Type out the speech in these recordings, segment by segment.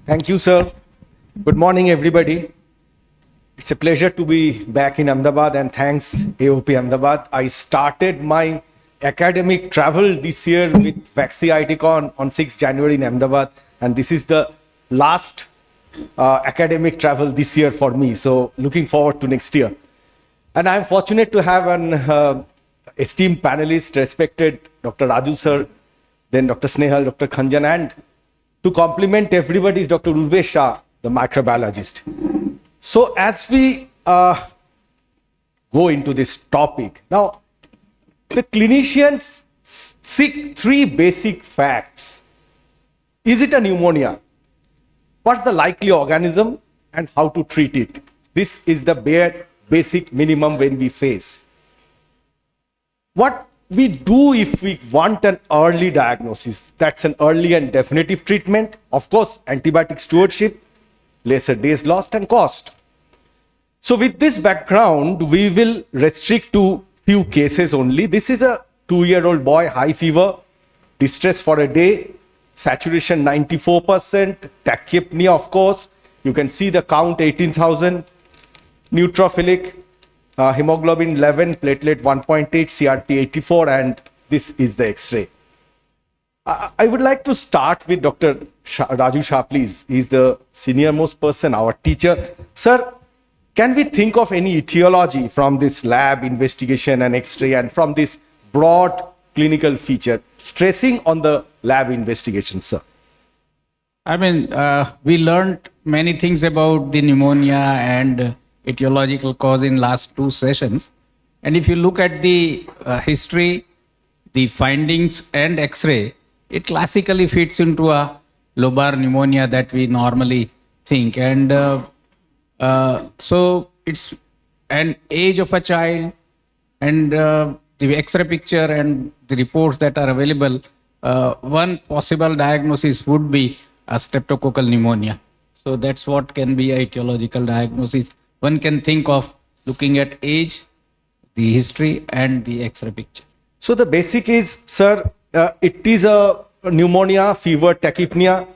Thank you, sir. Good morning, everybody. It's a pleasure to be back in Ahmedabad, and thanks AOP Ahmedabad. I started my academic travel this year with Vaxi ITCon on 6th January in Ahmedabad, and this is the last academic travel this year for me. So looking forward to next year. And I'm fortunate to have an esteemed panelist, respected Dr. Raju sir, then Dr. Snehal, Dr. Khanjan, and to complement everybody is Dr. Urvesh Shah, the microbiologist. So as we go into this topic, now the clinicians seek three basic facts. Is it a pneumonia? What's the likely organism and how to treat it? This is the bare basic minimum when we face. What we do if we want an early diagnosis, that's an early and definitive treatment. Of course, antibiotic stewardship, lesser days lost and cost. So with this background, we will restrict to few cases only. This is a 2-year-old boy, high fever, distress for a day, saturation 94%, tachypnea, of course. You can see the count 18,000, neutrophilic, hemoglobin 11, platelet 1.8, CRP 84, and this is the X-ray. I would like to start with Dr. Raju Shah, please. He's the senior most person, our teacher. Sir, can we think of any etiology from this lab investigation and X-ray and from this broad clinical feature, stressing on the lab investigation, sir? I mean, we learned many things about the pneumonia and etiological cause in last 2 sessions. And if you look at the history, the findings and X-ray, it classically fits into a lobar pneumonia that we normally think. And so it's an age of a child and the X-ray picture and the reports that are available, one possible diagnosis would be a streptococcal pneumonia. So that's what can be a etiological diagnosis. One can think of looking at age, the history, and the X-ray picture. So the basic is, sir, it is a pneumonia, fever, tachypnea.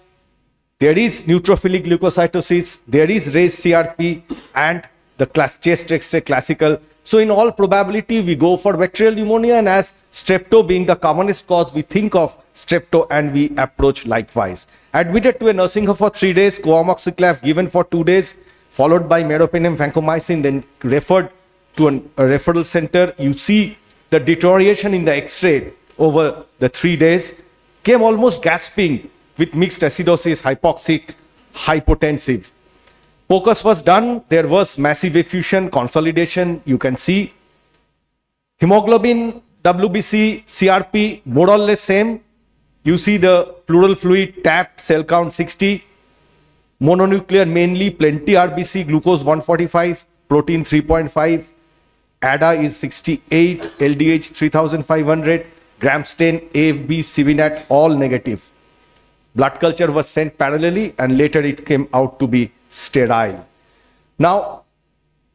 There is neutrophilic leukocytosis. There is raised CRP and the chest X-ray classical. So in all probability, we go for bacterial pneumonia, and as strepto being the commonest cause, we think of strepto and we approach likewise. Admitted to a nursing home for 3 days, coamoxiclav given for 2 days, followed by meropenem vancomycin, then referred to a referral center. You see the deterioration in the X-ray over the 3 days, came almost gasping with mixed acidosis, hypoxic, hypotensive. POCUS was done. There was massive effusion, consolidation. You can see hemoglobin, WBC, CRP, more or less same. You see the pleural fluid tapped, cell count 60. Mononuclear mainly, plenty RBC, glucose 145, protein 3.5, ADA is 68, LDH 3500, gram stain, AFB, CVNAT, all negative. Blood culture was sent parallelly and later it came out to be sterile. Now,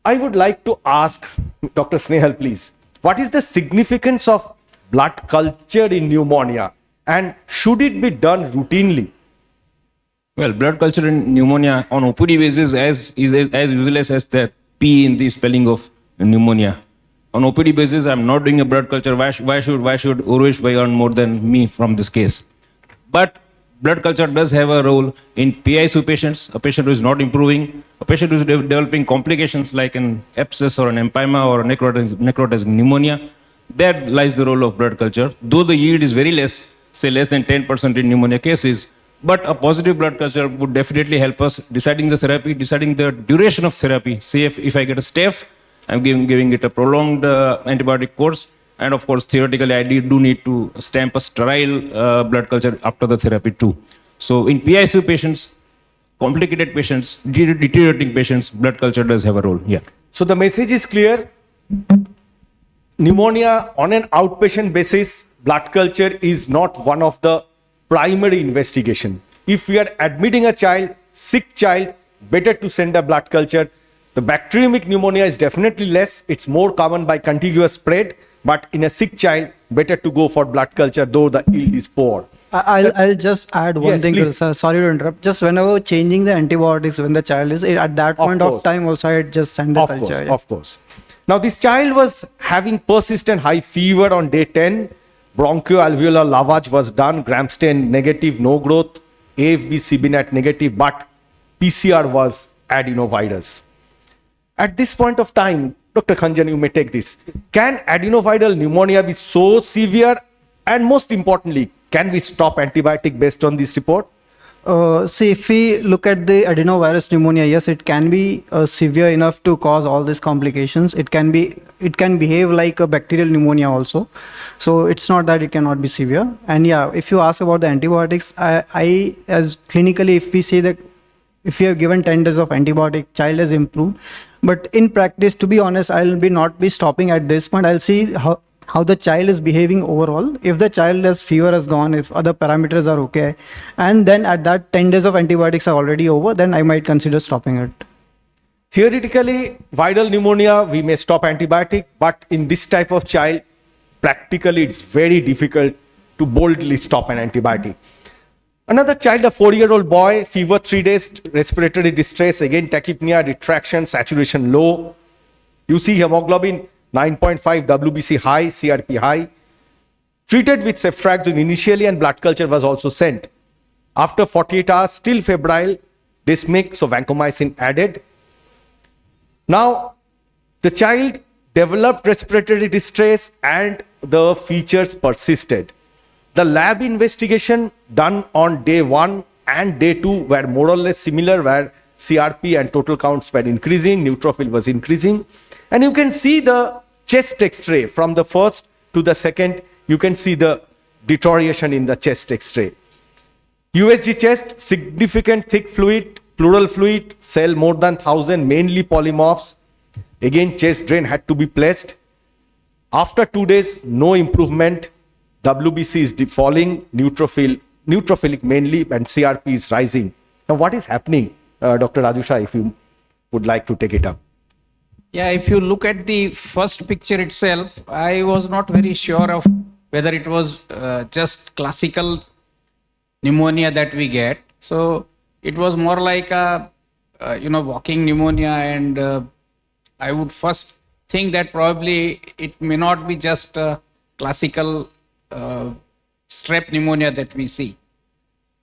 I would like to ask Dr. Snehal, please, what is the significance of blood culture in pneumonia and should it be done routinely? Well, blood culture in pneumonia on OPD basis as usual as the P in the spelling of pneumonia. On OPD basis, I'm not doing a blood culture. Why should Urvesh bhai earn more than me from this case? But blood culture does have a role in PICU patients, a patient who is not improving, a patient who is developing complications like an abscess or an empyema or necrotic pneumonia. There lies the role of blood culture. Though the yield is very less, say less than 10% in pneumonia cases, but a positive blood culture would definitely help us deciding the therapy, deciding the duration of therapy. Say if I get a staph, I'm giving it a prolonged antibiotic course. And of course, theoretically, I do need to stamp a sterile blood culture after the therapy too. So in PICU patients, complicated patients, deteriorating patients, blood culture does have a role. Yeah. So the message is clear. Pneumonia on an outpatient basis, blood culture is not one of the primary investigation. If we are admitting a child, sick child, better to send a blood culture. The bacteremic pneumonia is definitely less. It's more common by contiguous spread. But in a sick child, better to go for blood culture, though the yield is poor. I'll just add one Yes, thing, please. sir. Sorry to interrupt. Just whenever changing the antibiotics when the child is at that Of point course. of time, also I just send the Of culture. course, Yeah. of course. Now, this child was having persistent high fever on day 10. Bronchoalveolar lavage was done. Gram stain negative, no growth. AFB CBNAT negative, but PCR was adenovirus. At this point of time, Dr. Khanjan, you may take this. Can adenoviral pneumonia be so severe? And most importantly, can we stop antibiotic based on this report? See, if we look at the adenovirus pneumonia, yes, it can be severe enough to cause all these complications. It can behave like a bacterial pneumonia also. So it's not that it cannot be severe. And yeah, if you ask about the antibiotics, I as clinically, if we say that if you have given 10 days of antibiotic, child has improved. But in practice, to be honest, I'll not be stopping at this point. I'll see how the child is behaving overall. If the child has fever has gone, if other parameters are okay, and then at that 10 days of antibiotics are already over, then I might consider stopping it. Theoretically, viral pneumonia, we may stop antibiotic, but in this type of child, practically it's very difficult to boldly stop an antibiotic. Another child, a 4-year-old boy, fever 3 days, respiratory distress, again tachypnea, retraction, saturation low. You see hemoglobin 9.5, WBC high, CRP high. Treated with ceftriaxone initially and blood culture was also sent. After 48 hours, still febrile, dyspneic, so vancomycin added. Now, the child developed respiratory distress and the features persisted. The lab investigation done on day 1 and day 2 were more or less similar, where CRP and total counts were increasing, neutrophil was increasing. And you can see the chest X-ray from the first to the second, you can see the deterioration in the chest X-ray. USG chest, significant thick fluid, pleural fluid, cell more than 1,000, mainly polymorphs. Again, chest drain had to be placed. After 2 days, no improvement. WBC is falling, neutrophilic mainly, and CRP is rising. Now, what is happening, Dr. Rajusha, if you would like to take it up? Yeah, if you look at the first picture itself, I was not very sure of whether it was just classical pneumonia that we get. So it was more like a, walking pneumonia, and I would first think that probably it may not be just a classical strep pneumonia that we see.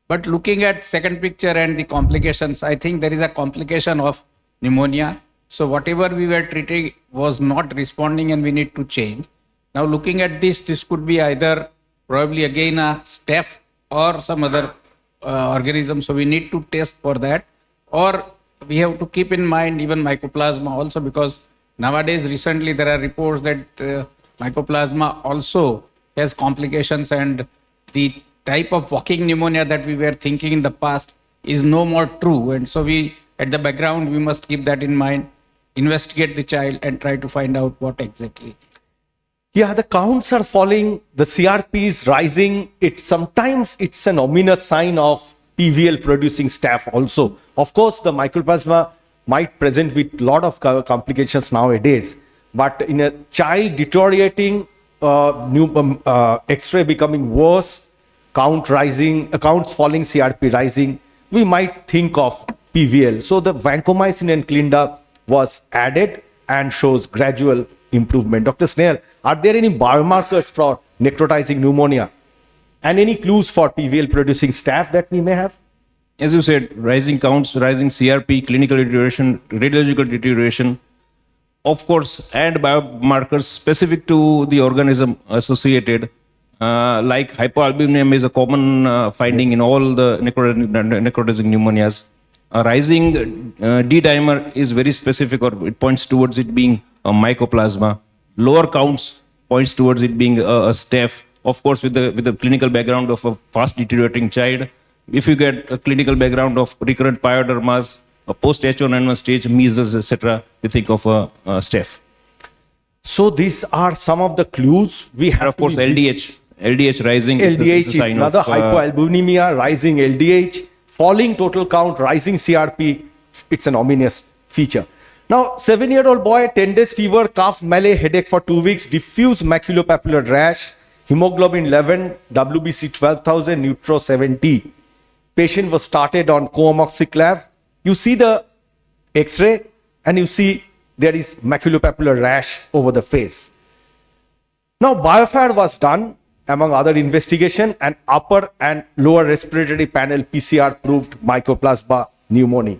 But looking at second picture and the complications, I think there is a complication of pneumonia. So whatever we were treating was not responding and we need to change. Now looking at this could be either probably again a staph or some other organism. So we need to test for that. Or we have to keep in mind even mycoplasma also, because nowadays recently there are reports that mycoplasma also has complications, and the type of walking pneumonia that we were thinking in the past is no more true. And so we, at the background, we must keep that in mind, investigate the child and try to find out what exactly. Yeah, the counts are falling, the CRP is rising. Sometimes it's an ominous sign of PVL producing staph also. Of course, the mycoplasma might present with a lot of complications nowadays, but in a child deteriorating, X-ray becoming worse, counts falling, CRP rising, we might think of PVL. So the vancomycin and Clinda was added and shows gradual improvement. Dr. Snail, are there any biomarkers for necrotizing pneumonia and any clues for PVL producing staph that we may have? As you said, rising counts, rising CRP, clinical deterioration, radiological deterioration, of course, and biomarkers specific to the organism associated, like hypoalbuminemia is a common finding in all the necrotizing pneumonias. Rising D-dimer is very specific, or it points towards it being a mycoplasma. Lower counts points towards it being a staph. Of course, with the clinical background of a fast deteriorating child, if you get a clinical background of recurrent pyodermas, a post-H1N1 stage, measles, etc., we think of a staph. So these are some of the clues we have. And of course, LDH rising. LDH is another hypoalbuminemia, rising LDH, falling total count, rising CRP. It's an ominous feature. Now, 7-year-old boy, 10 days fever, cough, malaise, headache for 2 weeks, diffuse maculopapular rash, hemoglobin 11, WBC 12,000, neutro 70. Patient was started on co-amoxiclav. You see the X-ray and you see there is maculopapular rash over the face. Now, biofire was done among other investigation, and upper and lower respiratory panel PCR proved Mycoplasma pneumoniae.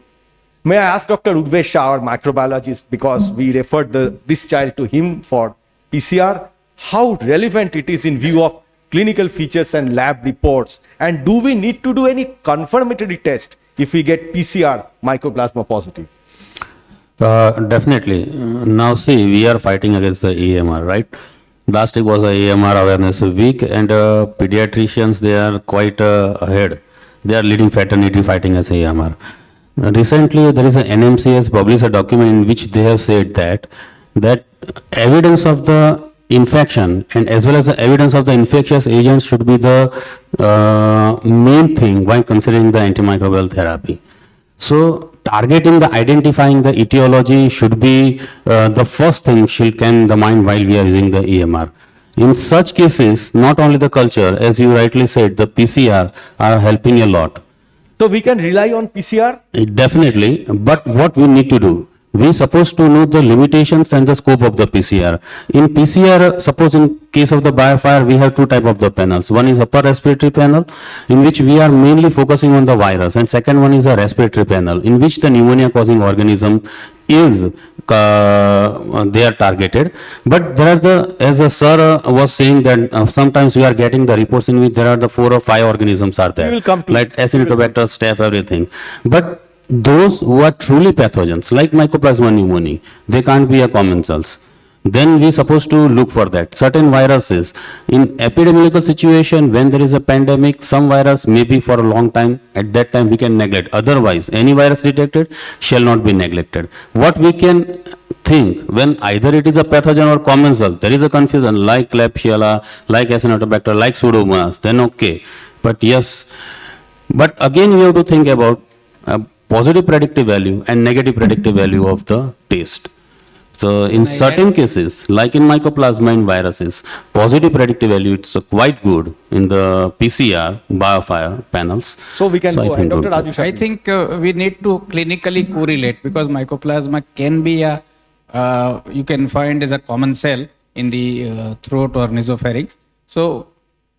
May I ask Dr. Udvesh Shah, our microbiologist, because we referred this child to him for PCR, how relevant it is in view of clinical features and lab reports, and do we need to do any confirmatory test if we get PCR Mycoplasma positive? Definitely. Now see, we are fighting against the AMR, right? Last week was a AMR awareness week, and pediatricians, they are quite ahead. They are leading fraternity fighting as AMR. Recently, there is an NMC published a document in which they have said that evidence of the infection and as well as the evidence of the infectious agents should be the main thing while considering the antimicrobial therapy. So targeting identifying the etiology should be the first thing should scan the mind while we are using the EMR. In such cases, not only the culture, as you rightly said, the PCR are helping a lot. So we can rely on PCR? Definitely, but what we need to do? We are supposed to know the limitations and the scope of the PCR. In PCR, suppose in case of the biofire, we have two type of the panels. One is upper respiratory panel, in which we are mainly focusing on the virus, and second one is a respiratory panel, in which the pneumonia causing organism is they are targeted. But there are as the sir was saying that sometimes we are getting the reports in which there are the 4 or 5 organisms are there, We will come to like Acinetobacter, staph, everything. But those who are truly pathogens, like Mycoplasma pneumoniae, they can't be a commensals. Then we supposed to look for that. Certain viruses, in epidemiological situation, when there is a pandemic, some virus may be for a long time. At that time, we can neglect. Otherwise, any virus detected shall not be neglected. What we can think when either it is a pathogen or commensal, there is a confusion like Klebsiella, like Acinetobacter, like Pseudomonas, then okay. But yes, but again we have to think about positive predictive value and negative predictive value of the test. So in certain cases, like in Mycoplasma in viruses, positive predictive value it's quite good in the PCR biofire panels. So we can go ahead. Dr. Raju Shah, I please. think we need to clinically correlate, because Mycoplasma can be you can find as a common cell in the throat or nasopharynx. So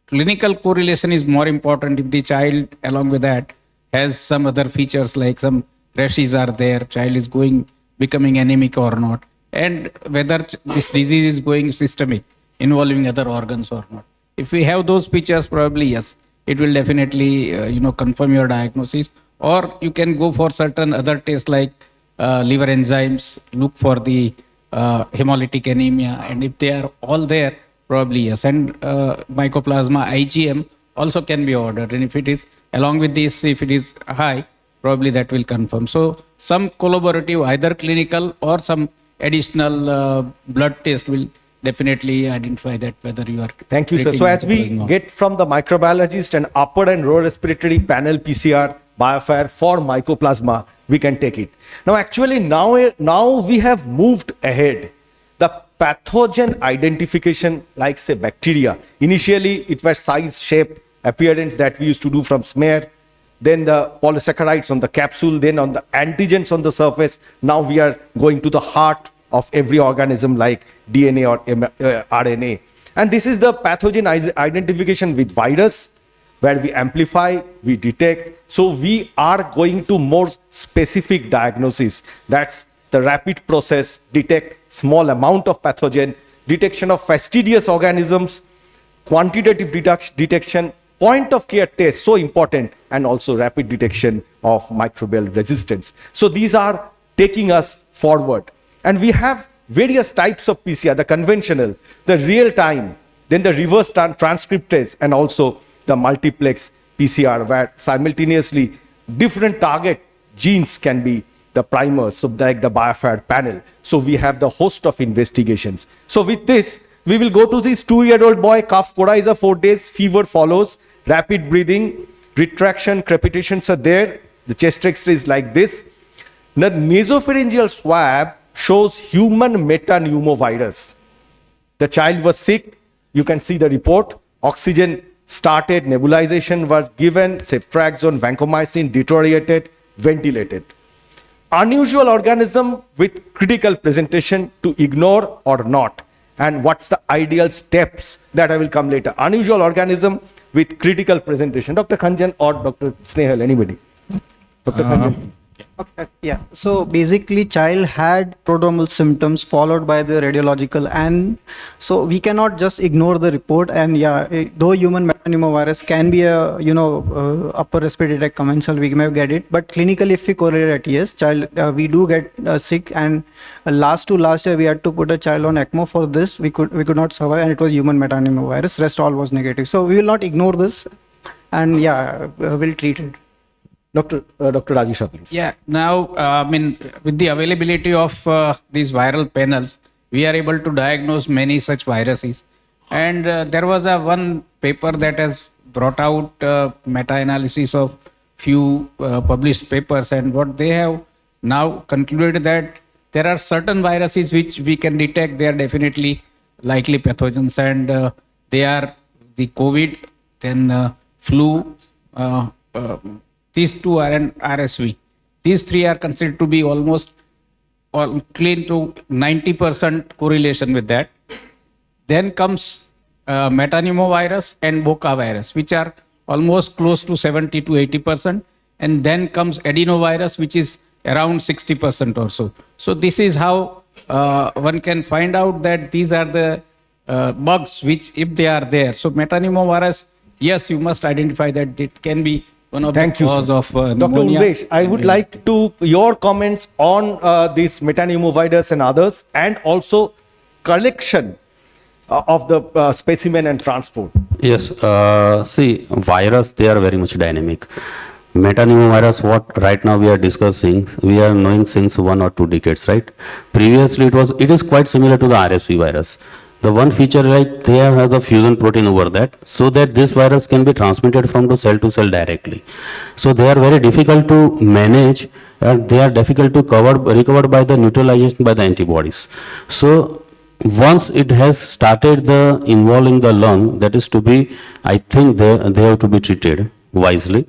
clinical correlation is more important if the child along with that has some other features like some rashes are there, child is becoming anemic or not, and whether this disease is going systemic, involving other organs or not. If we have those features, probably yes, it will definitely confirm your diagnosis. Or you can go for certain other tests like liver enzymes, look for the hemolytic anemia, and if they are all there, probably yes. And Mycoplasma IgM also can be ordered, and if it is along with this, if it is high, probably that will confirm. So some collaborative, either clinical or some additional blood test will definitely identify that whether you are. Thank you, sir. treating So as we Mycoplasma. get from the microbiologist an upper and lower respiratory panel PCR biofire for Mycoplasma, we can take it. Now, actually, now we have moved ahead. The pathogen identification, like say bacteria, initially it was size, shape, appearance that we used to do from smear, then the polysaccharides on the capsule, then on the antigens on the surface. Now we are going to the heart of every organism like DNA or RNA. And this is the pathogen identification with virus, where we amplify, we detect. So we are going to more specific diagnosis. That's the rapid process, detect small amount of pathogen, detection of fastidious organisms, quantitative detection, point of care test, so important, and also rapid detection of microbial resistance. So these are taking us forward. And we have various types of PCR, the conventional, the real time, then the reverse transcriptase, and also the multiplex PCR, where simultaneously different target genes can be the primers, so like the biofire panel. So we have the host of investigations. So with this, we will go to this 2-year-old boy, cough, coryza 4 days, fever follows, rapid breathing, retraction, crepitations are there. The chest X-ray is like this. The nasopharyngeal swab shows human metapneumovirus. The child was sick. You can see the report. Oxygen started, nebulization was given, ceftriaxone, vancomycin deteriorated, ventilated. Unusual organism with critical presentation to ignore or not. And what's the ideal steps that I will come later. Unusual organism with critical presentation. Dr. Khanjan or Dr. Snehal, anybody? Dr. Khanjan. Yeah. So basically, child had prodromal symptoms followed by the radiological, and so we cannot just ignore the report. And yeah, though human metapneumovirus can be a upper respiratory tract commensal, we may get it. But clinically, if we correlate, yes, child we do get sick. And last year we had to put a child on ECMO for this. We could not survive, and it was human metapneumovirus. Rest all was negative. So we will not ignore this, and yeah, we'll treat it. Dr. Rajisha, please. Yeah, now, with the availability of these viral panels, we are able to diagnose many such viruses. And there was one paper that has brought out meta-analysis of few published papers, and what they have now concluded that there are certain viruses which we can detect, they are definitely likely pathogens, and they are the COVID, then flu, these two are an RSV. These three are considered to be almost clean to 90% correlation with that. Then comes metapneumovirus and Boca virus, which are almost close to 70 to 80%. And then comes adenovirus, which is around 60% or so. So this is how one can find out that these are the bugs which, if they are there. So metapneumovirus, yes, you must identify that it can be one of Thank the you, cause sir. of Dr. pneumonia. Ulvesh, I would like to your comments on this metapneumovirus and others, and also collection of the specimen and transport. Yes, see, virus, they are very much dynamic. Metapneumovirus, what right now we are discussing, we are knowing since 1 or 2 decades, right? Previously, it is quite similar to the RSV virus. The one feature, like they have the fusion protein over that, so that this virus can be transmitted from the cell to cell directly. So they are very difficult to manage, and they are difficult to recover by the neutralization by the antibodies. So once it has started the involving the lung, that is to be, I think they have to be treated wisely.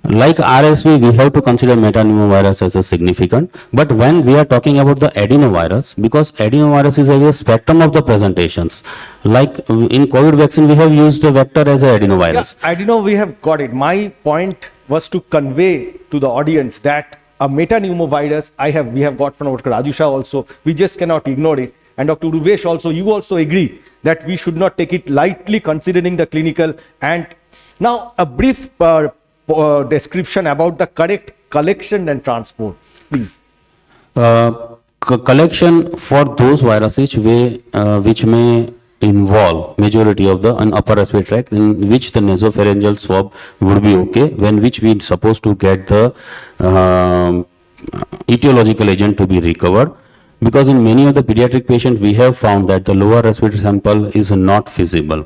Like RSV, we have to consider metapneumovirus as a significant. But when we are talking about the adenovirus, because adenovirus is a spectrum of the presentations. Like in COVID vaccine, we have used the vector as a adenovirus. Yeah, adeno, we have got it. My point was to convey to the audience that a metapneumovirus we have got from Dr. Rajusha also. We just cannot ignore it. And Dr. Ulvesh also, you also agree that we should not take it lightly considering the clinical. And now a brief description about the correct collection and transport, please. Collection for those viruses which may involve majority of the upper respiratory tract, in which the nasopharyngeal swab would be okay, when which we supposed to get the etiological agent to be recovered. Because in many of the pediatric patients, we have found that the lower respiratory sample is not feasible.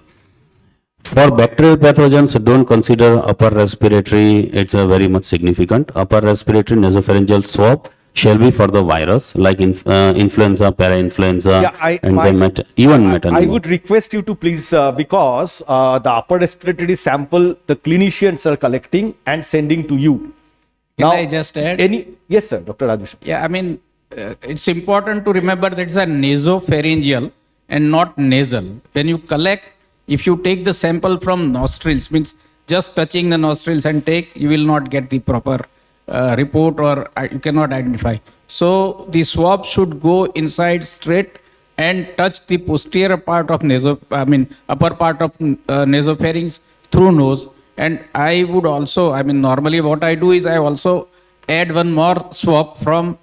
For bacterial pathogens, don't consider upper respiratory, it's a very much significant. Upper respiratory nasopharyngeal swab shall be for the virus, like influenza, para-influenza, and even metapneumovirus. I would request you to please, because the upper respiratory sample, the clinicians are collecting and sending to you. Can I just add? Yes, sir, Dr. Rajusha. Yeah, it's important to remember that it's a nasopharyngeal and not nasal. When you collect, if you take the sample from nostrils, means just touching the nostrils and take, you will not get the proper report, or you cannot identify. So the swab should go inside straight and touch the posterior part of upper part of nasopharynx through nose. And I would also, normally what I do is I also add one more swab from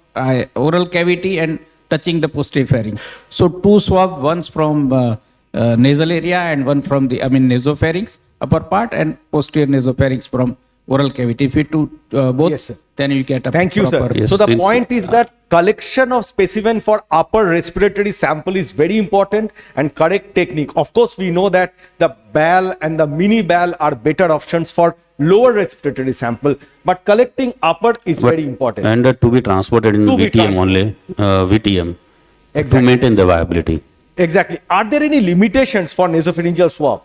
oral cavity and touching the posterior pharynx. So 2 swab, once from nasal area and one from the nasopharynx upper part, and posterior nasopharynx from oral cavity. If you do both, Yes, sir. then you get a Thank you, sir. proper. Yes, So the since- point is that collection of specimen for upper respiratory sample is very important, and correct technique. Of course, we know that the BAL and the mini BAL are better options for lower respiratory sample, but collecting upper is very important. And to be transported in To be VTM transported. only, VTM, to Exactly. maintain the viability. Exactly. Are there any limitations for nasopharyngeal swab?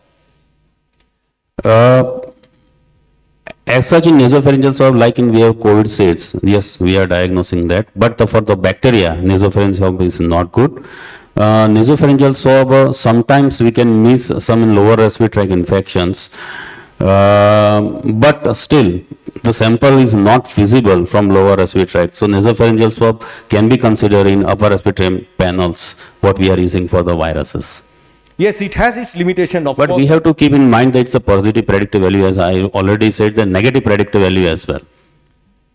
Uh, As such, in nasopharyngeal swab, like in we have COVID states, yes, we are diagnosing that. But for the bacteria, nasopharyngeal swab is not good. Nasopharyngeal swab, sometimes we can miss some in lower respiratory tract infections. But still, the sample is not visible from lower respiratory tract. So nasopharyngeal swab can be considered in upper respiratory panels, what we are using for the viruses. Yes, it has its limitation, of But course. we have to keep in mind that it's a positive predictive value, as I already said, the negative predictive value as well.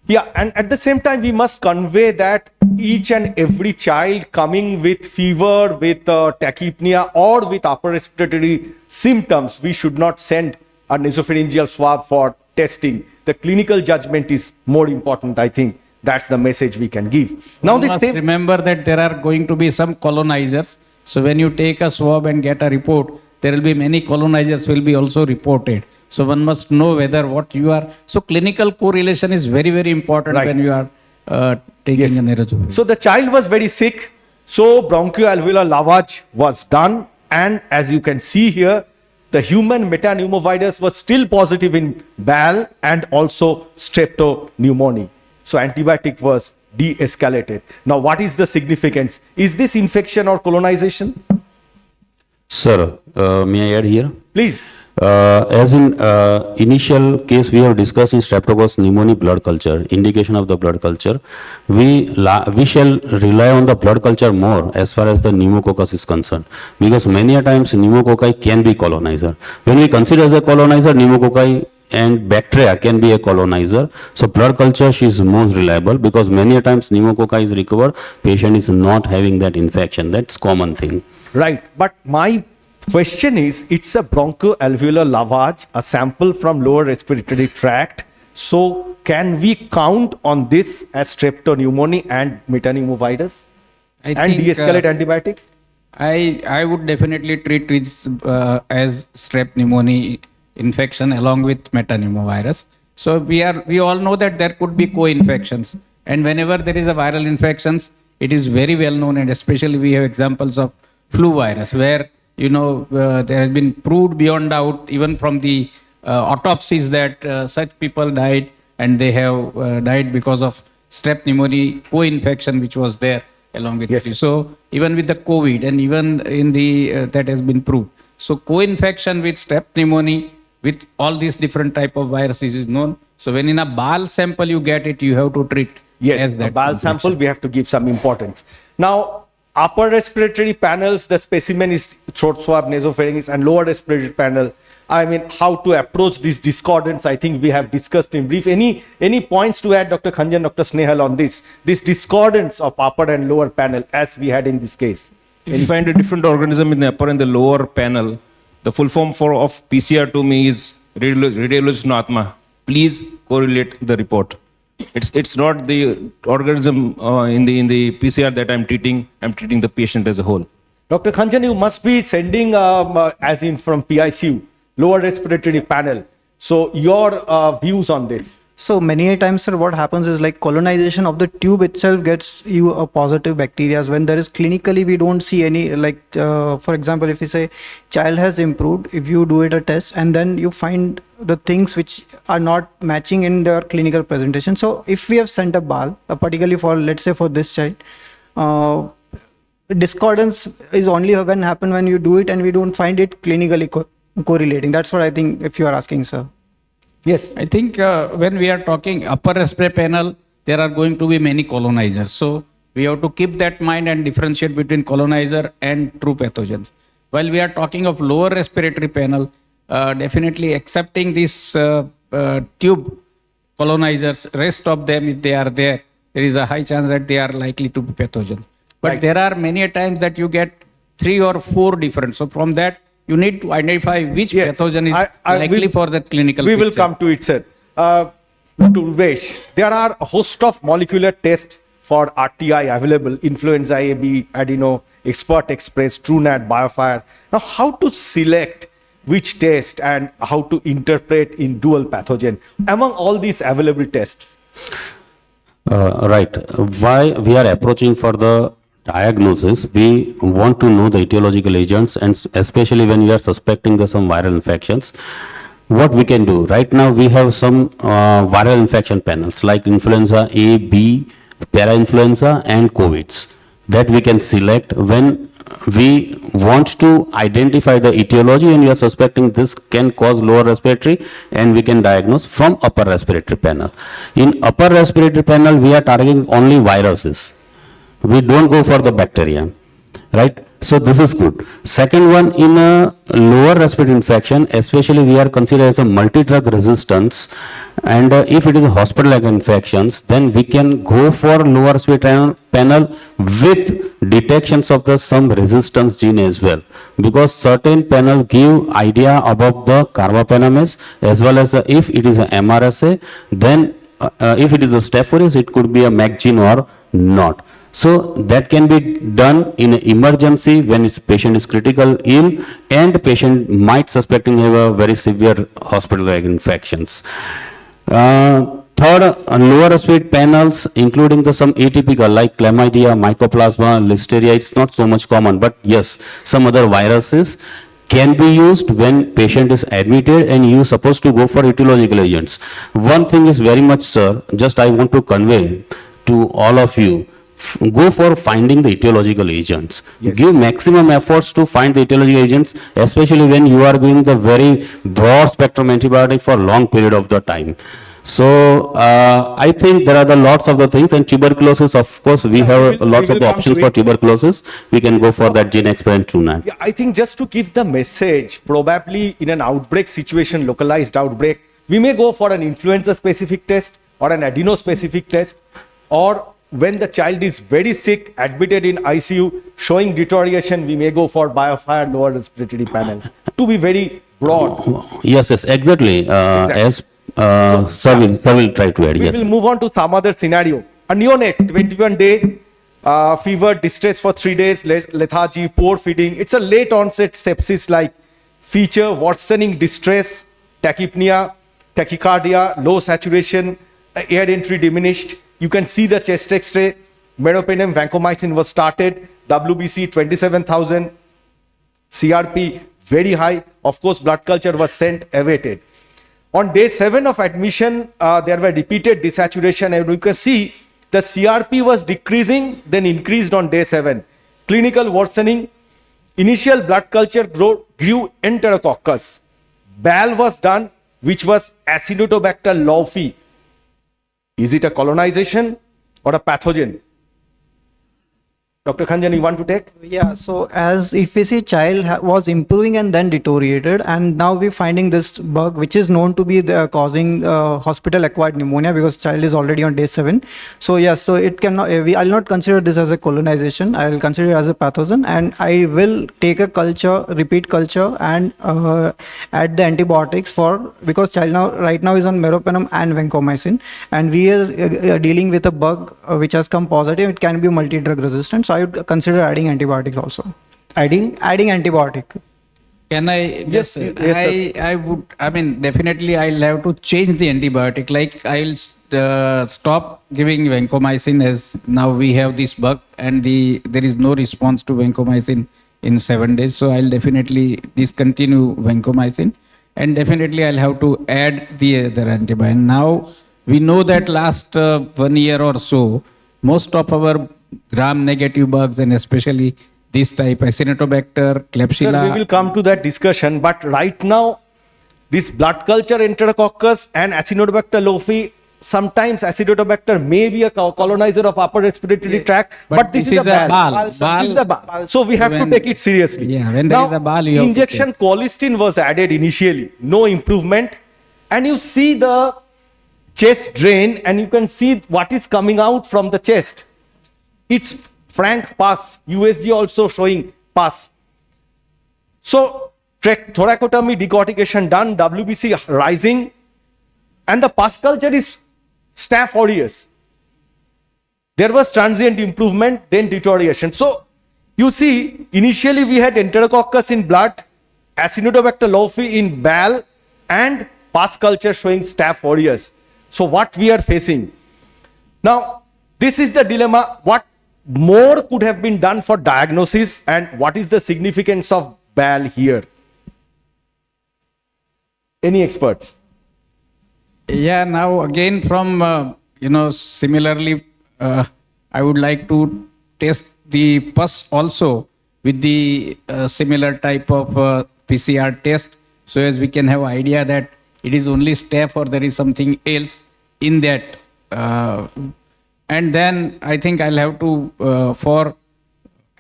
Yeah, and at the same time, we must convey that each and every child coming with fever, with tachypnea, or with upper respiratory symptoms, we should not send a nasopharyngeal swab for testing. The clinical judgment is more important, I think. That's the message we can give. Now, You this must same. remember that there are going to be some colonizers. So when you take a swab and get a report, there will be many colonizers will be also reported. So one must know whether what you are. So clinical correlation is very, very important Right. when you are taking Yes. a nasopharyngeal. So the child was very sick. So bronchoalveolar lavage was done. And as you can see here, the human metapneumovirus was still positive in BAL and also streptopneumonia. So antibiotic was de-escalated. Now, what is the significance? Is this infection or colonization? Sir, may I add here? Please. As in initial case we have discussed in streptococcus pneumoniae blood culture, indication of the blood culture, we shall rely on the blood culture more as far as the pneumococcus is concerned, because many a times pneumococci can be colonizer. When we consider as a colonizer, pneumococci and bacteria can be a colonizer. So blood culture is most reliable, because many a times pneumococci is recovered, patient is not having that infection. That's common thing. Right. But my question is, it's a bronchoalveolar lavage, a sample from lower respiratory tract. So can we count on this as streptopneumonia and metapneumovirus I and think, de-escalate antibiotics? I would definitely treat this as strep pneumonia infection along with metapneumovirus. So we all know that there could be co-infections, and whenever there is a viral infections, it is very well known, and especially we have examples of flu virus where there has been proved beyond doubt even from the autopsies that such people died, and they have died because of strep pneumonia co-infection which was there along with Yes. flu. So even with the COVID and even in the that has been proved. So co-infection with strep pneumonia with all these different type of viruses is known. So when in a BAL sample you get it, you have to treat Yes, as a that BAL infection. sample, we have to give some importance. Now, upper respiratory panels, the specimen is throat swab, nasopharynx, and lower respiratory panel. I mean, how to approach these discordance, I think we have discussed in brief. Any points to add, Dr. Khanjan, Dr. Snehal, on this discordance of upper and lower panel as we had in this case? If you find a different organism in the upper and the lower panel, the full form of PCR to me is radiologist Atma. Please correlate the report. It's not the organism in the PCR that I'm treating. I'm treating the patient as a whole. Dr. Khanjan, you must be sending, as in from PICU, lower respiratory panel. So your views on this? So many a times, sir, what happens is like colonization of the tube itself gets you a positive bacteria. When there is clinically, we don't see any, like, for example, if you say child has improved, if you do it a test and then you find the things which are not matching in their clinical presentation. So if we have sent a BAL, particularly for, let's say for this child, discordance is only when happen when you do it and we don't find it clinically correlating. That's what I think, if you are asking, sir. Yes. I think when we are talking upper respiratory panel, there are going to be many colonizers. So we have to keep that mind and differentiate between colonizer and true pathogens. While we are talking of lower respiratory panel, definitely accepting this tube colonizers, rest of them, if they are there, there is a high chance that they are likely to be pathogens. But Right. there are many a times that you get 3 or 4 different. So from that, you need to identify which Yes, pathogen is likely will- for that clinical We will picture. come to it, sir. To Uvesh, there are a host of molecular tests for RTI available: influenza A, B, adeno, Expert Express, TrueNat, BioFire. Now, how to select which test and how to interpret in dual pathogen among all these available tests? Right. Why we are approaching for the diagnosis, we want to know the etiological agents, and especially when we are suspecting some viral infections. what we can do? Right now we have some viral infection panels like influenza A, B, parainfluenza and COVIDs that we can select when we want to identify the etiology and we are suspecting this can cause lower respiratory, and we can diagnose from upper respiratory panel. In upper respiratory panel, we are targeting only viruses. We don't go for the bacteria, right? So this is good. Second one, in a lower respiratory infection, especially we are considered as a multi-drug resistance, and if it is a hospital-like infections, then we can go for lower respiratory panel with detections of the some resistance gene as well, because certain panel give idea about the carbapenems as well as if it is a MRSA, then if it is a Staph aureus, it could be a MAC gene or not. So that can be done in an emergency when its patient is critical ill and patient might suspecting have a very severe hospital-like infections. Third, lower respiratory panels, including the some atypical like chlamydia, mycoplasma, listeria, it's not so much common, but yes, some other viruses can be used when patient is admitted and you supposed to go for etiological agents. One thing is very much, sir, just I want to convey to all of you, go for finding the etiological agents. Yes. Give maximum efforts to find the etiological agents, especially when you are giving the very broad spectrum antibiotic for long period of the time. So I think there are the lots of the things, and tuberculosis, of course, we have lots we of will the come options to for it. tuberculosis. We can go for that gene experiment tonight. Yeah, I think just to give the message, probably in an outbreak situation, localized outbreak, we may go for an influenza specific test or an adeno specific test, or when the child is very sick, admitted in ICU, showing deterioration, we may go for biofire lower respiratory panels, to be very broad. Yes, yes, exactly. As sir will try to add. We Yes. will move on to some other scenario. A neonate, 21-day fever, distress for 3 days, lethargy, poor feeding. It's a late onset sepsis-like feature, worsening distress, tachypnea, tachycardia, low saturation, air entry diminished. You can see the chest X-ray. Meropenem, vancomycin was started. WBC 27,000. CRP very high. Of course, blood culture was sent, awaited. On day 7 of admission, there were repeated desaturation, and you can see the CRP was decreasing, then increased on day 7. Clinical worsening. Initial blood culture grew enterococcus. BAL was done, which was Acinetobacter laufi. Is it a colonization or a pathogen? Dr. Khanjan, you want to take? Yeah, so as if we see child was improving and then deteriorated, and now we're finding this bug which is known to be causing hospital acquired pneumonia because child is already on day 7. So yes, so it cannot, I'll not consider this as a colonization, I'll consider it as a pathogen, and I will take a culture, repeat culture, and add the antibiotics for, because child now right now is on meropenem and vancomycin, and we are dealing with a bug which has come positive. It can be multi-drug resistant, so I would consider adding antibiotics also. Adding antibiotic. Can I just, Yes, yes, I would, I mean, definitely I'll have to change the antibiotic. Like I'll stop giving vancomycin, as now we have this bug and there is no response to vancomycin in 7 days. So I'll definitely discontinue vancomycin, and definitely I'll have to add the other antibiotic. Now we know that last 1 year or so, most of our gram-negative bugs, and especially this type, Acinetobacter, Klebsiella. Sir, we will come to that discussion, but right now, this blood culture enterococcus and Acinetobacter laufi, sometimes Acinetobacter may be a colonizer of upper respiratory tract, but this is a BAL. This is a BAL. So we have to take it seriously. Yeah, when there is a BAL, you have to injection colistin was added initially, no improvement, and you see the chest drain, and you can see what is coming out from the chest. It's frank pus, USG also showing pus. So thoracotomy decortication done, WBC rising, and the pus culture is Staph aureus. There was transient improvement, then deterioration. So you see, initially we had enterococcus in blood, Acinetobacter laufi in BAL, and pus culture showing Staph aureus. So what we are facing now, this is the dilemma. What more could have been done for diagnosis, and what is the significance of BAL here? Any experts? Yeah, now again from, similarly, I would like to test the pus also with the similar type of PCR test, so as we can have idea that it is only staph or there is something else in that. And then I think I'll have to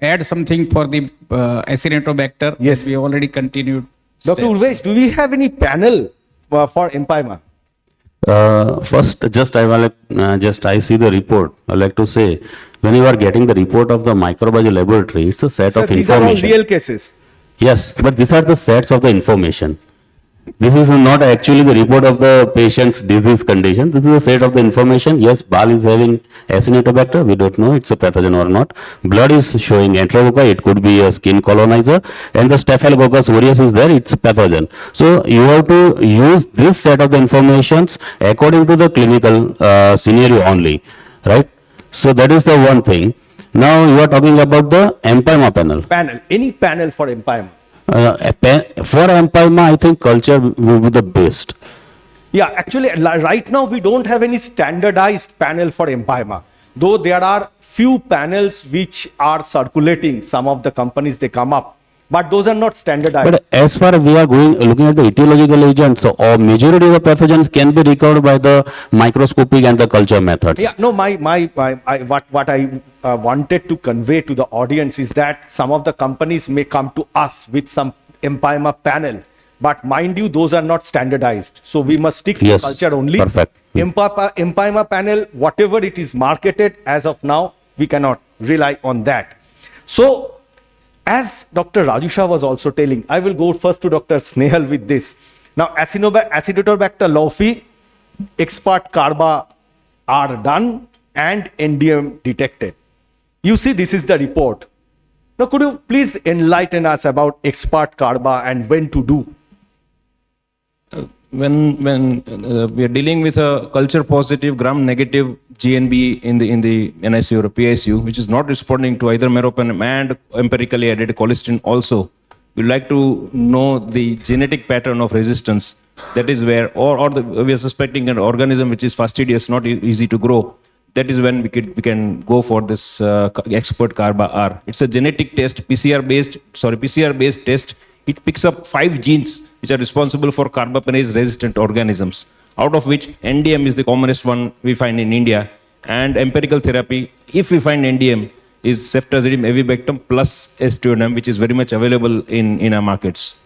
add something for the Acinetobacter. Yes. We already continued. Dr. steps. Urvesh, do we have any panel for empyema? First, I see the report. I like to say, when you are getting the report of the microbiology laboratory, it's a set Sir, of these are all information. real cases. Yes, but these are the sets of the information. This is not actually the report of the patient's disease condition. This is a set of the information. Yes, Bal is having Acinetobacter. We don't know it's a pathogen or not. Blood is showing Enterococci. It could be a skin colonizer. And the Staphylococcus aureus is there. It's a pathogen. So you have to use this set of the informations according to the clinical scenario only, right? So that is the one thing. Now you are talking about the empyema panel. Panel, any panel for empyema. For empyema, I think culture will be the best. Yeah, actually, right now we don't have any standardized panel for empyema. Though there are few panels which are circulating, some of the companies they come up, but those are not standardized. But as far as we are looking at the etiological agents, so majority of the pathogens can be recovered by the microscopic and the culture methods. Yeah, no, what I wanted to convey to the audience is that some of the companies may come to us with some empyema panel, but mind you, those are not standardized. So we must stick to Yes, culture only. perfect. Empyema panel, whatever it is marketed as of now, we cannot rely on that. So, as Dr. Raju Shah was also telling, I will go first to Dr. Snehal with this. Now, Acinetobacter laufi, expert carba are done and NDM detected. You see, this is the report. Now, could you please enlighten us about expert carba and when to do? When we are dealing with a culture positive, gram negative GNB in the NICU or PICU, which is not responding to either meropenem and empirically added cholesterol also, we like to know the genetic pattern of resistance. That is where, we are suspecting an organism which is fastidious, not easy to grow. That is when we can go for this expert carba R. It's a genetic test, PCR based test. It picks up 5 genes which are responsible for carbapenease resistant organisms, out of which NDM is the commonest one we find in India. And empirical therapy, if we find NDM, is ceftazidime avibactam plus S2NM, which is very much available in our markets.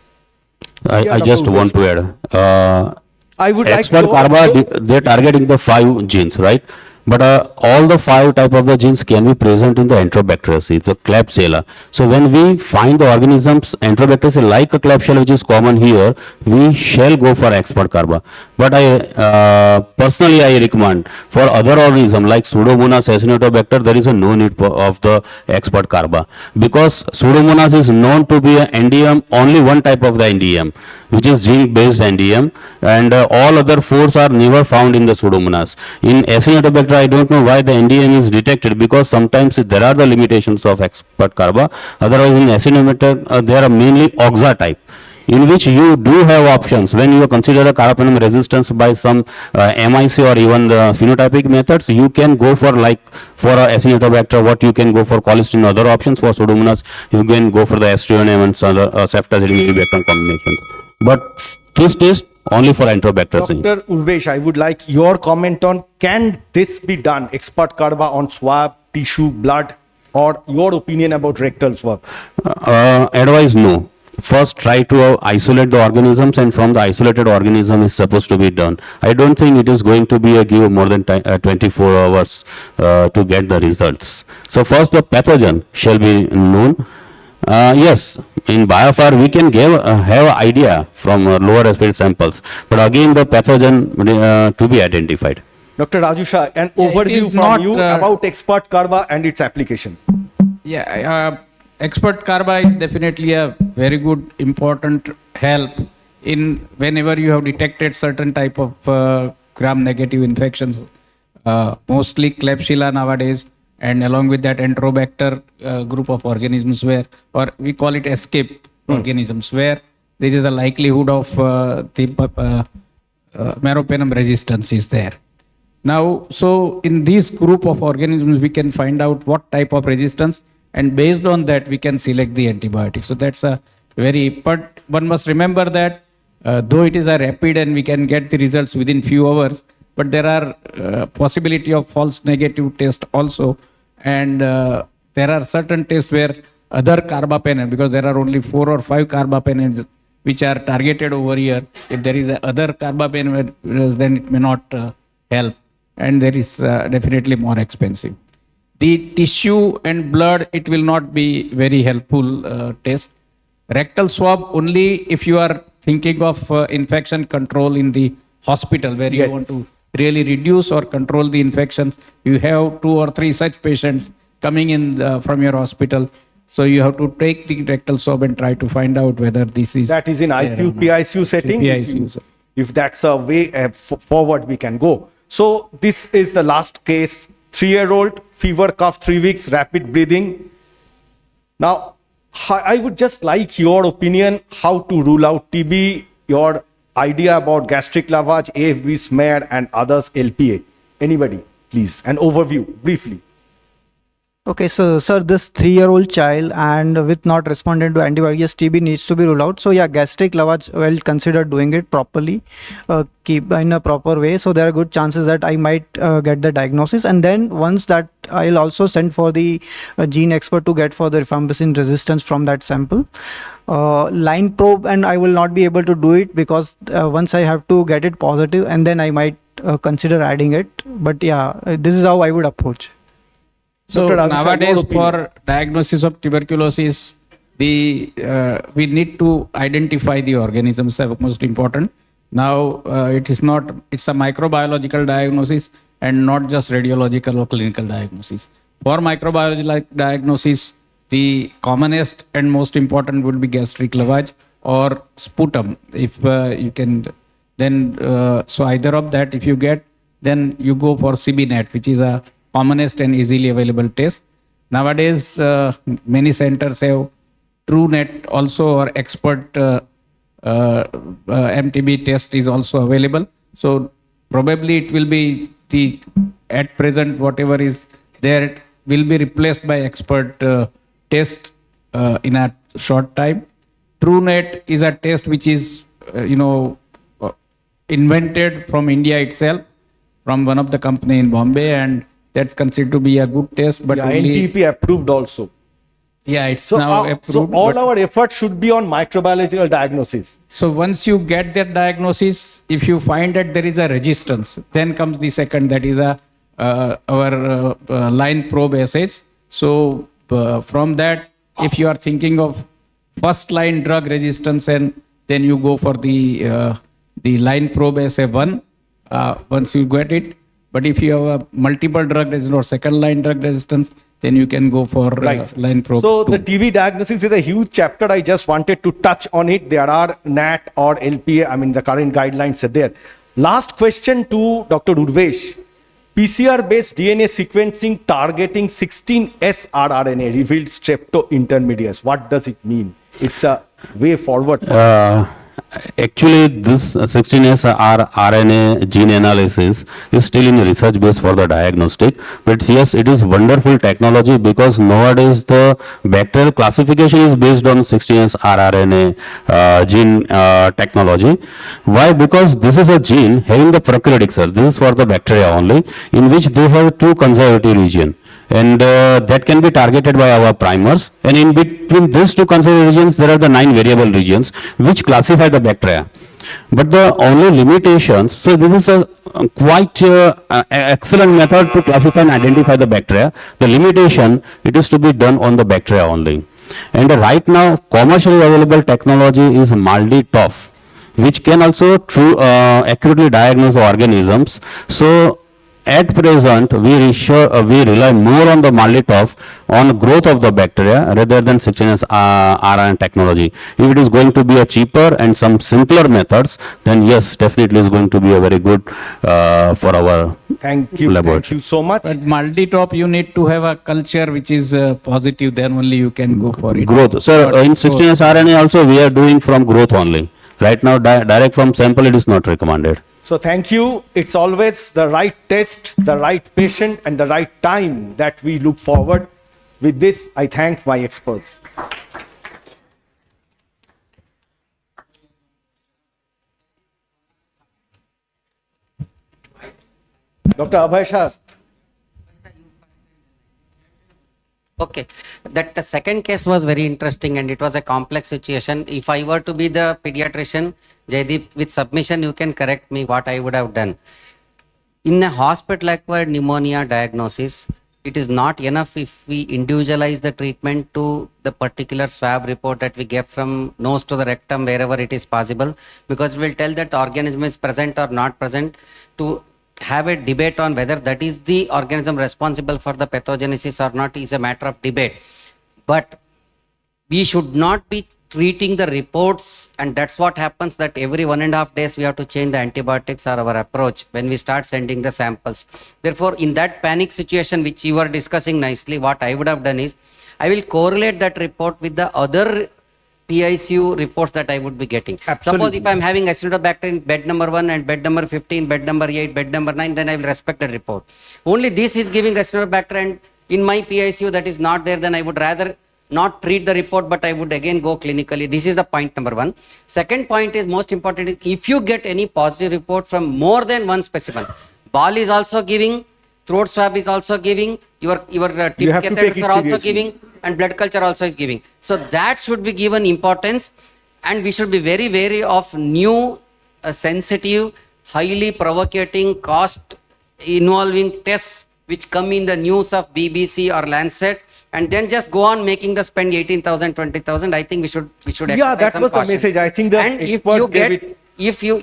I just want to add. I would like expert to carba, they're targeting the 5 genes, right? But all the 5 type of the genes can be present in the Enterobacteriaceae, the Klebsiella. So when we find the organisms Enterobacteriaceae like a Klebsiella, which is common here, we shall go for expert carba. But I personally I recommend for other organisms like Pseudomonas Acinetobacter, there is a no need of the expert carba, because Pseudomonas is known to be an NDM, only one type of the NDM, which is zinc based NDM, and all other 4s are never found in the Pseudomonas. In Acinetobacter, I don't know why the NDM is detected, because sometimes there are the limitations of expert carba. Otherwise, in Acinetobacter, there are mainly oxa type, in which you do have options. When you consider a carbapenem resistance by some MIC or even the phenotypic methods, you can go for Acinetobacter, what you can go for cholesterol, other options. For Pseudomonas, you can go for the S2NM and ceftazidime avibactam combinations. But this test only for Enterobacteriaceae. Dr. Urvesh, I would like your comment on, can this be done, expert carba on swab, tissue, blood, or your opinion about rectal swab? Advise no. First try to isolate the organisms, and from the isolated organism is supposed to be done. I don't think it is going to be a give more than 24 hours to get the results. So first the pathogen shall be known. Yes, in BioFire we can have an idea from lower respiratory samples, but again the pathogen to be identified. Dr. Raju Shah, an Yeah, it overview is from not, you about expert carba and its application. Yeah, expert carba is definitely a very good, important help in whenever you have detected certain type of gram-negative infections, mostly Klebsiella nowadays, and along with that Enterobacter group of organisms where, or we call it escape organisms, where there is a likelihood of the meropenem resistance is there. Now, so in this group of organisms, we can find out what type of resistance, and based on that, we can select the antibiotic. So that's a very, but one must remember that though it is a rapid and we can get the results within few hours, but there are possibility of false negative test also, and there are certain tests where other carbapenem, because there are only 4 or 5 carbapenems which are targeted over here. If there is a other carbapenem, then it may not help, and there is definitely more expensive. The tissue and blood, it will not be very helpful test. Rectal swab only if you are thinking of infection control in the hospital, where Yes. you want to really reduce or control the infections. You have 2 or 3 such patients coming in from your hospital. So you have to take the rectal swab and try to find out whether this is That is in there or ICU, not. PICU setting. PICU, sir. If that's a way forward we can go. So this is the last case, 3-year-old, fever, cough, 3 weeks, rapid breathing. Now, I would just like your opinion how to rule out TB, your idea about gastric lavage, AFB smear, and others, LPA. Anybody, please, an overview, briefly. Okay, so sir, this 3-year-old child and with not responding to antibiotics, yes, TB needs to be ruled out. So yeah, gastric lavage, well, consider doing it properly, keep in a proper way. So there are good chances that I might get the diagnosis, and then once that, I'll also send for the gene expert to get for the rifampicin resistance from that sample. Line probe, and I will not be able to do it because once I have to get it positive, and then I might consider adding it. But yeah, this is how I would approach. So Dr. Avishai, nowadays, your opinion. for diagnosis of tuberculosis, we need to identify the organisms, most important. Now it's a microbiological diagnosis and not just radiological or clinical diagnosis. For microbiological diagnosis, the commonest and most important would be gastric lavage or sputum. If you can, then so either of that, if you get, then you go for CBNet, which is a commonest and easily available test. Nowadays, many centers have TrueNet also, or expert MTB test is also available. So probably it will be at present, whatever is there will be replaced by expert test in a short time. TrueNet is a test which is, invented from India itself, from one of the company in Bombay, and that's considered to be a good test, but Yeah, only, NTP approved also. yeah, it's So, now so approved. all but- our effort should be on microbiological diagnosis. So once you get that diagnosis, if you find that there is a resistance, then comes the second, that is our line probe assays. So from that, if you are thinking of first line drug resistance, and then you go for the line probe assay 1, once you get it. But if you have a multiple drug resistance or second line drug resistance, then you can go for line probe. So 2. the TB diagnosis is a huge chapter. I just wanted to touch on it. There are NAT or LPA. I mean, the current guidelines are there. Last question to Dr. Urvesh. PCR-based DNA sequencing targeting 16S rRNA revealed strepto intermediates. What does it mean? It's a way forward. Actually, this 16S RNA gene analysis is still in research base for the diagnostic. But yes, it is wonderful technology because nowadays the bacterial classification is based on 16S rRNA gene technology. Why? Because this is a gene having the prokaryotic cells. This is for the bacteria only, in which they have 2 conservative regions. And that can be targeted by our primers, and in between these 2 conservative regions there are the 9 variable regions which classify the bacteria. But the only limitations, so this is a quite excellent method to classify and identify the bacteria. The limitation, it is to be done on the bacteria only. And right now commercially available technology is MALDI-TOF, which can also accurately diagnose the organisms. So at present, we rely more on the Malditov on growth of the bacteria rather than 16S RNA technology. If it is going to be a cheaper and some simpler methods, then yes, definitely is going to be a very good for our Thank you. laboratory. Thank you so much. But multi-top, you need to have a culture which is positive, then only you can go for it. Growth. Sir, in 16S RNA also we are doing from growth only. Right now, direct from sample it is not recommended. So thank you. It's always the right test, the right patient, and the right time that we look forward. With this, I thank my experts. Dr. Abhay Shah. Okay, that the second case was very interesting and it was a complex situation. If I were to be the pediatrician, Jaideep, with submission, you can correct me what I would have done. In a hospital-acquired pneumonia diagnosis, it is not enough if we individualize the treatment to the particular swab report that we get from nose to the rectum, wherever it is possible, because it will tell that the organism is present or not present. To have a debate on whether that is the organism responsible for the pathogenesis or not is a matter of debate. But we should not be treating the reports, and that's what happens, that every 1.5 days we have to change the antibiotics or our approach when we start sending the samples. Therefore, in that panic situation which you were discussing nicely, what I would have done is, I will correlate that report with the other PICU reports that I would be getting. Absolutely. Suppose if I'm having Acinetobacter in bed number 1 and bed number 15, bed number 8, bed number 9, then I will respect the report. Only this is giving Acinetobacter and in my PICU that is not there, then I would rather not treat the report, but I would again go clinically. This is the point number 1. Second point is most important is, if you get any positive report from more than one specimen, ball is also giving, throat swab is also giving, your tip have to take catheters it are also seriously. giving, and blood culture also is giving. So that should be given importance, and we should be very wary of new, sensitive, highly provocating, cost involving tests which come in the news of BBC or Lancet, and then just go on making the spend 18,000, 20,000. I think we should Yeah, exercise that some was the caution. message. I think the and if experts you gave get, it.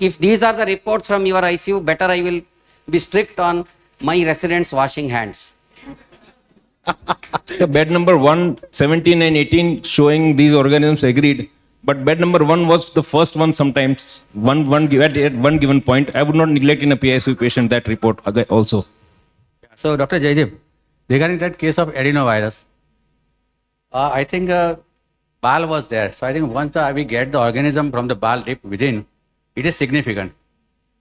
if these are the reports from your ICU, better I will be strict on my residents washing hands. So bed number 1, 17 and 18 showing these organisms agreed. But bed number 1 was the first one sometimes, at one given point. I would not neglect in a PICU patient that report also. So, Dr. Jaideep, regarding that case of adenovirus, I think BAL was there. So, I think once we get the organism from the BAL deep within, it is significant.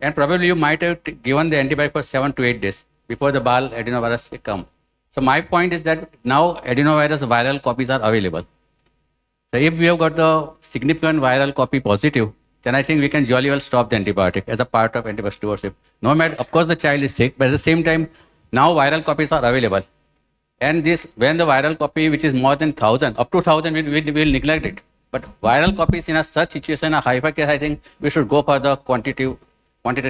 And probably you might have given the antibiotic for 7 to 8 days before the BAL adenovirus will come. So, my point is that now adenovirus viral copies are available. So, if we have got the significant viral copy positive, then I think we can jolly well stop the antibiotic as a part of antibiotic stewardship. No matter, of course, the child is sick, but at the same time, now viral copies are available. And this, when the viral copy, which is more than 1,000, up to 1,000, we will neglect it. But viral copies in a such situation, a high case, I think we should go for the quantitative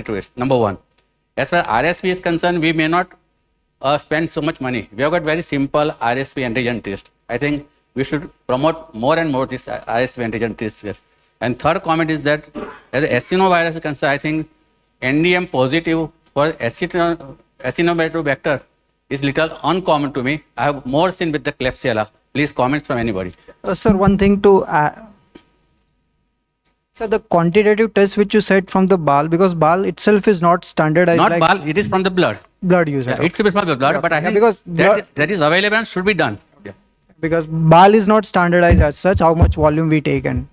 risk, number 1. As far as RSV is concerned, we may not spend so much money. We have got very simple RSV antigen test. I think we should promote more and more this RSV antigen test. And third comment is that as acinovirus is concerned, I think NDM positive for Acinetobacter is little uncommon to me. I have more seen with the Klebsiella. Please comment from anybody. Sir, one thing to add. Sir, the quantitative test which you said from the BAL, because BAL itself is not standardized. Not like BAL, it is from the blood. blood you said. Yeah, it should be from the blood, Yeah, but I yeah, think because that is available and should be done. Yeah. Because BAL is not standardized as such, how much volume we take and.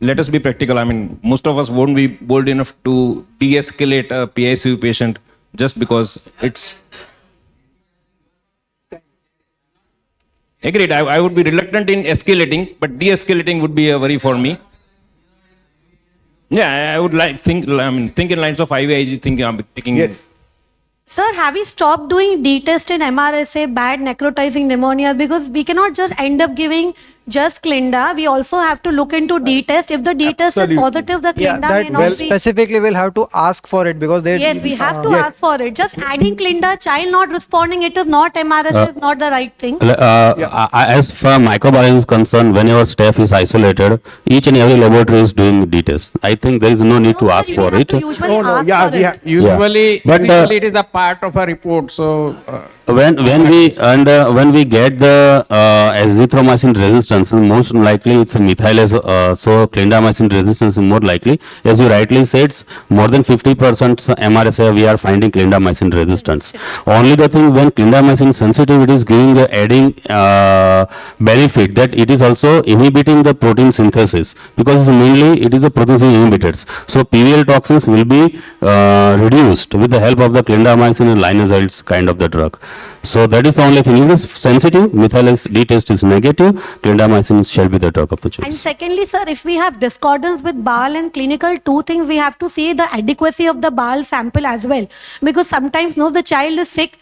Let us be practical. I mean, most of us won't be bold enough to de-escalate a PICU patient just because it's... Agreed. I would be reluctant in escalating, but de-escalating would be a worry for me. Yeah, I would think in lines of IVIG, taking... Yes. Sir, have we stopped doing D-test in MRSA, bad necrotizing pneumonia? Because we cannot just end up giving just Clinda. We also have to look into D-test. If the D-test is Absolutely. positive, the Yeah, Clinda that may not well be. specifically we'll have to ask for it because they. Yes, we have to Yes. ask for it. Just adding Clinda, child not responding, it is not MRSA, is not the right thing. As far as microbiology is concerned, whenever staff is isolated, each and every laboratory is doing D-test. I think there is no need to No, sir, ask you for have it. to usually No, ask yeah, for we it. have. Usually, But, usually it is a part of a report. So when we get the azithromycin resistance, most likely it's a methylase, so clindamycin resistance is more likely. As you rightly said, more than 50% MRSA we are finding clindamycin resistance. Only the thing, when clindamycin sensitivity is giving the adding benefit, that it is also inhibiting the protein synthesis, because mainly it is a protein inhibitors. So PVL toxins will be reduced with the help of the clindamycin and linezolid kind of the drug. So that is the only thing. If it is sensitive, methylase D test is negative, clindamycin shall be the drug of the choice. And secondly, sir, if we have discordance with BAL and clinical, two things we have to see the adequacy of the BAL sample as well. Because sometimes, no, the child is sick,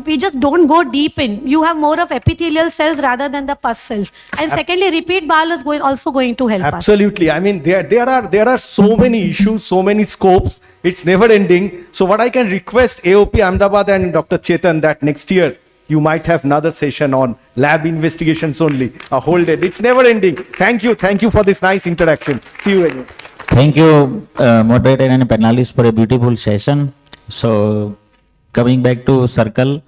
we just don't go deep in. You have more of epithelial cells rather than the pus cells. And secondly, repeat BAL is also going to help us. Absolutely. I mean, there are so many issues, so many scopes. It's never ending. So what I can request AOP Ahmedabad and Dr. Chetan, that next year you might have another session on lab investigations only, a whole day. It's never ending. Thank you for this nice interaction. See you again. Thank you, moderator and panelists, for a beautiful session. So, coming back to circle,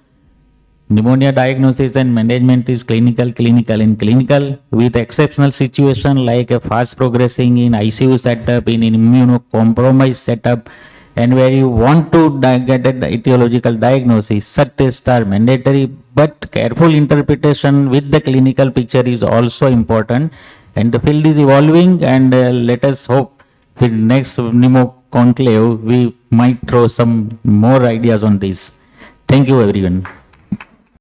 pneumonia diagnosis and management is clinical, and clinical, with exceptional situation like a fast progressing in ICU setup, in immunocompromised setup, and where you want to get an etiological diagnosis. Such tests are mandatory, but careful interpretation with the clinical picture is also important. And the field is evolving, and let us hope the next pneumo conclave we might throw some more ideas on this. Thank you, everyone.